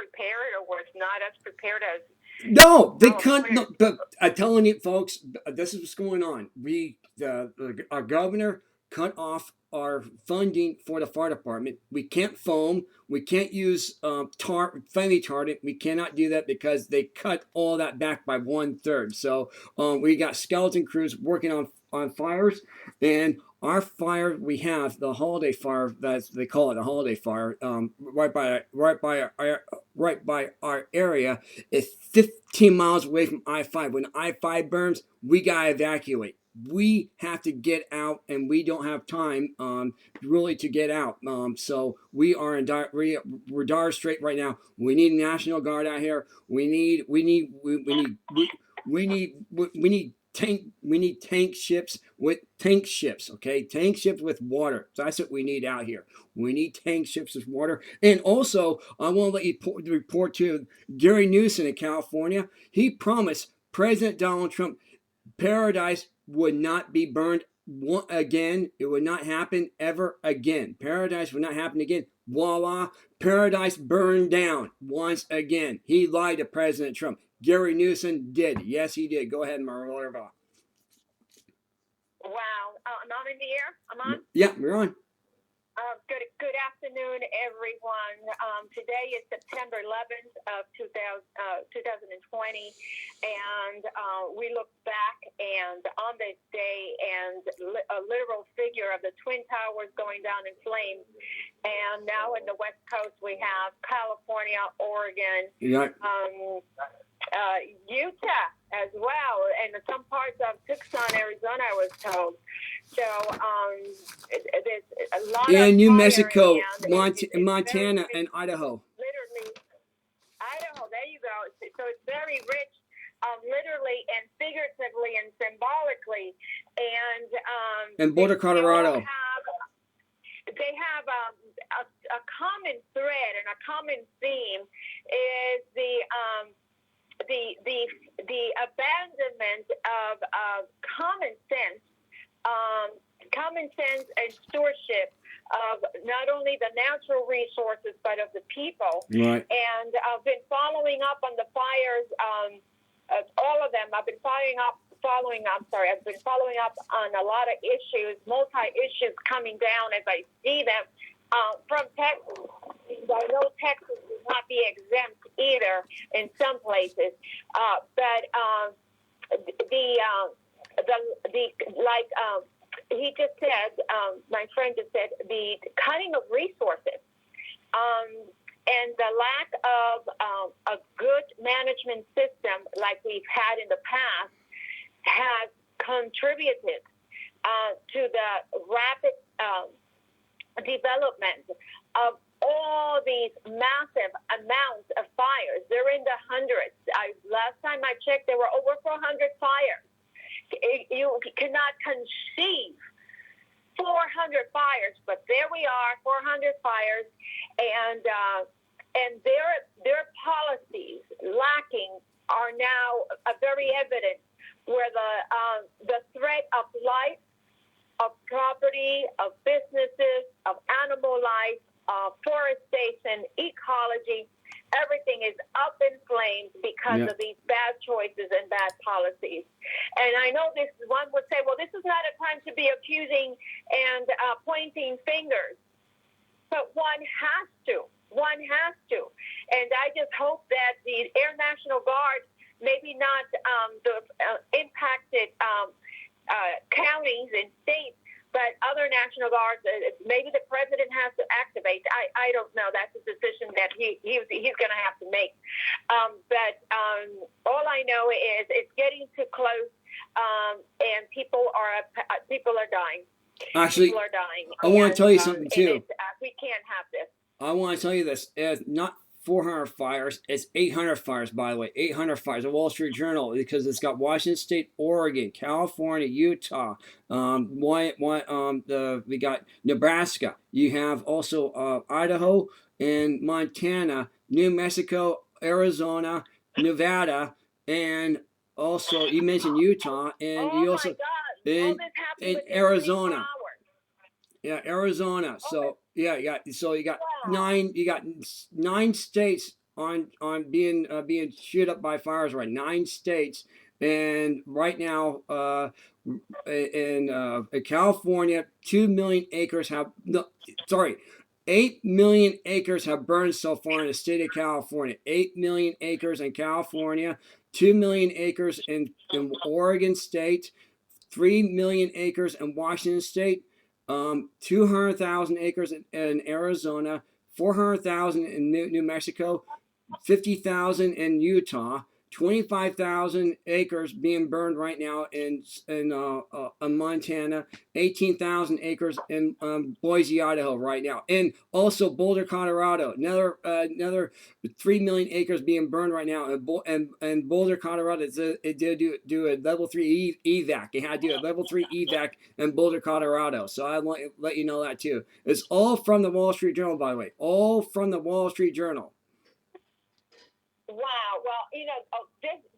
prepared or was not as prepared as No, they couldn't. California? No, but I'm telling you, folks, this is what's going on. Our governor cut off our funding for the fire department. We can't foam. We can't use flame retardant. We cannot do that because they cut all that back by 1/3. So we got skeleton crews working on fires, and our fire we have the holiday fire, that's they call it a holiday fire, right by our area is 15 miles away from I-5. When I-5 burns, we gotta evacuate. We have to get out, and we don't have time, really, to get out. So we're dire straight right now. We need National Guard out here. We need tank ships with tank ships. Okay, tank ships with water. So that's what we need out here. We need tank ships with water. And also, I want to let you report to Gary Newsom in California. He promised President Donald Trump Paradise would not be burned again. It would not happen ever again. Paradise would not happen again. Voila. Paradise burned down once again. He lied to President Trump. Gary Newsom did. Yes, he did. Go ahead, Minerva. Wow. I'm on in the air? I'm on? Yeah, you're on. Good afternoon, everyone. Today is September 11th of 2020, and we look back and on this day and a literal figure of the Twin Towers going down in flames, and now in the West Coast we have California, Oregon, Utah as well, and some parts of Tucson, Arizona, I was told. So there's a lot and of New fire Mexico, and Montana, and Idaho. Literally, Idaho. There you go. So it's very rich, literally and figuratively and symbolically, And Boulder, Colorado. They have a common thread and a common theme is the abandonment of common sense and stewardship of not only the natural resources but of the people. Right. And I've been following up on the fires, all of them. I've been following up on a lot of issues, multi-issues coming down as I see them from Texas. I know Texas will not be exempt either in some places, but he just said, my friend just said, the cutting of resources and the lack of a good management system like we've had in the past has contributed to the rapid development of all these massive amounts of fires. They're in the hundreds. Last time I checked, there were over 400 fires. You cannot conceive 400 fires, but there we are, 400 fires, and their policies lacking are now very evident, where the threat of life, of property, of businesses, of animal life, forestation, ecology, everything is up in flames because of these bad choices and bad policies. And I know this one would say, well, this is not a time to be accusing and pointing fingers, but one has to. One has to. And I just hope that the Air National Guard, maybe not the impacted counties and states, but other National Guards, maybe the president has to activate. I don't know. That's a decision that he's going to have to make. But all I know is it's getting too close, and people are dying. Actually, people are dying. I want to tell you something too. We can't have this. I want to tell you this. It's not 400 fires. It's 800 fires, by the way. 800 fires. The Wall Street Journal, because it's got Washington State, Oregon, California, Utah. We got Nebraska. You have also Idaho and Montana, New Mexico, Arizona, Nevada, and also you mentioned Utah, and you also in Arizona. Yeah, Arizona. So yeah. So you got nine states being chewed up by fires right 9 states, and right now in California 2 million acres have no, sorry, 8 million acres have burned so far in the state of California. 8 million acres in California, 2 million acres in Oregon State, 3 million acres in Washington State, 200,000 acres in Arizona, 400,000 in New Mexico, 50,000 in Utah, 25,000 acres being burned right now in Montana, 18,000 acres in Boise, Idaho right now, and also Boulder, Colorado. Another 3 million acres being burned right now, and Boulder, Colorado. It did do a level 3 evac. It had to do a level 3 evac in Boulder, Colorado. So I want to let you know that too. It's all from the Wall Street Journal, by the way. All from the Wall Street Journal. Wow. Well,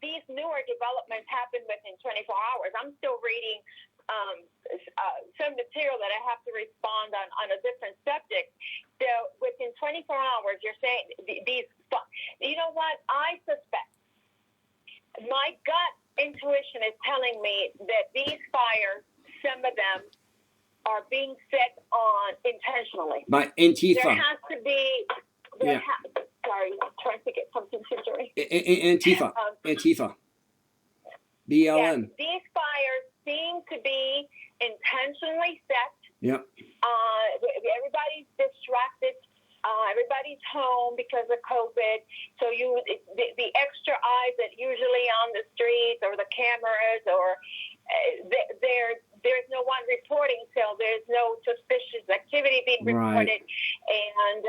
these newer developments happen within 24 hours. I'm still reading some material that I have to respond on a different subject. So within 24 hours, you're saying these. You know what? I suspect. My gut intuition is telling me that these fires, some of them, are being set on intentionally. By Antifa. There has to be. Yeah. Sorry, I'm trying to get something to drink. Antifa. Antifa. BLM. Yes, these fires seem to be intentionally set. Yep. Everybody's distracted. Everybody's home because of COVID. So the extra eyes that usually on the streets or the cameras or there's no one reporting, so there's no suspicious activity being reported. Right. And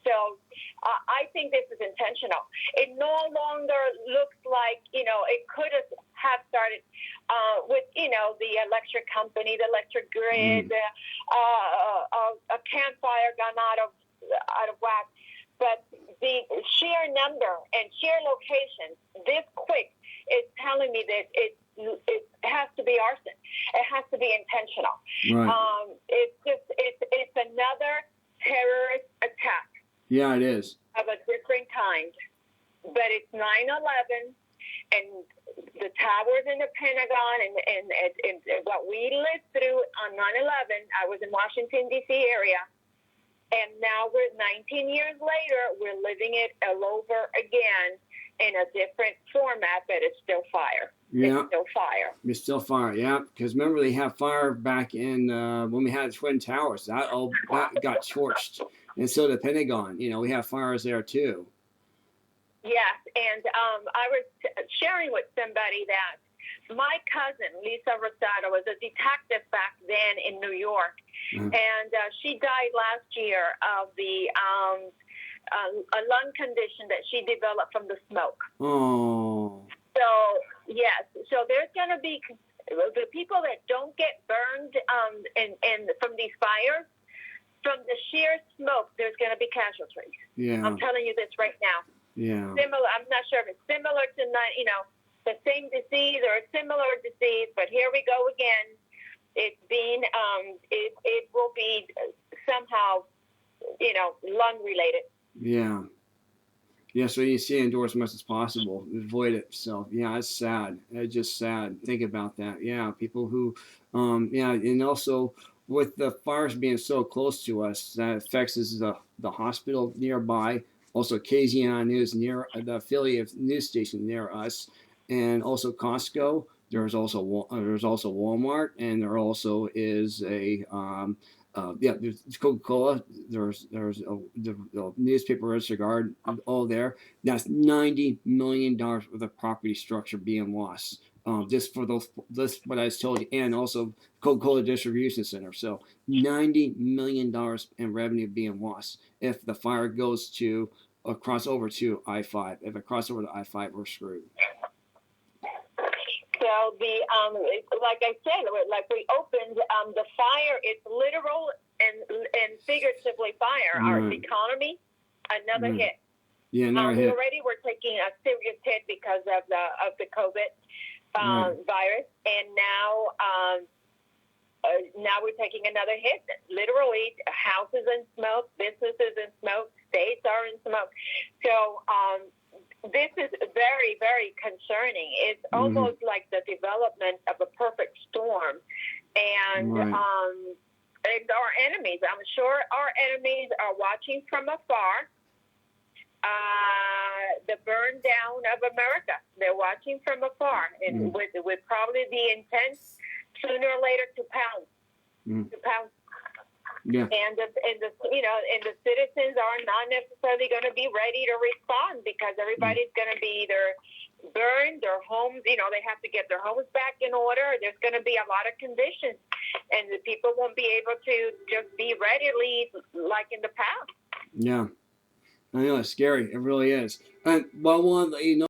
so I think this is intentional. It no longer looks like, it could have started with, the electric company, the electric grid, a campfire gone out of whack. But the sheer number and sheer location this quick is telling me that it has to be arson. It has to be intentional. Right. It's another terrorist attack. Yeah, it is. Of a different kind. But it's 9/11, and the towers in the Pentagon and what we lived through on 9/11. I was in Washington, D.C. area. And now we're 19 years later, we're living it all over again in a different format, but it's still fire. Yeah. It's still fire. It's still fire, yeah. Because remember, they had fire back in when we had the Twin Towers. That got torched. And so the Pentagon, we have fires there too. Yes, and I was sharing with somebody that my cousin, Lisa Rosado, was a detective back then in New York. Mm-hmm. And she died last year of a lung condition that she developed from the smoke. Oh. So, yes. So there's going to be the people that don't get burned from these fires, from the sheer smoke, there's going to be casualties. Yeah. I'm telling you this right now. Yeah. Similar. I'm not sure if it's similar to, the same disease or a similar disease, but here we go again. It's been, it will be somehow, lung related. Yeah. Yeah, so you see indoor as much as possible. Avoid it. So, yeah, it's sad. It's just sad. Think about that. Yeah, people who, and also with the fires being so close to us, that affects us, the hospital nearby, also KZN News near the affiliate news station near us, and also Costco. There's also Walmart, and there also is a there's Coca-Cola. There's the newspaper register guard all there. That's $90 million worth of property structure being lost. Just for this what I just told you, and also Coca-Cola distribution center. So $90 million in revenue being lost if the fire goes to cross over to I-5. If it crosses over to I-5, we're screwed. So like I said, like we opened, the fire is literal and figuratively fire. Our economy, another hit. Yeah, another hit. Already we're taking a serious hit because of the COVID virus, and now we're taking another hit. Literally, houses in smoke, businesses in smoke. states are in smoke. So this is very, very concerning. It's almost like the development of a perfect storm. And, and our enemies, I'm sure our enemies are watching from afar. The burn down of America. They're watching from afar, and with probably the intent sooner or later to pounce. To pounce. Yeah. And the citizens are not necessarily going to be ready to respond because everybody's going to be either burned, their homes, they have to get their homes back in order. There's going to be a lot of conditions, and the people won't be able to just be readily like in the past. Yeah. I know, it's scary. It really is. And well, I want to let you know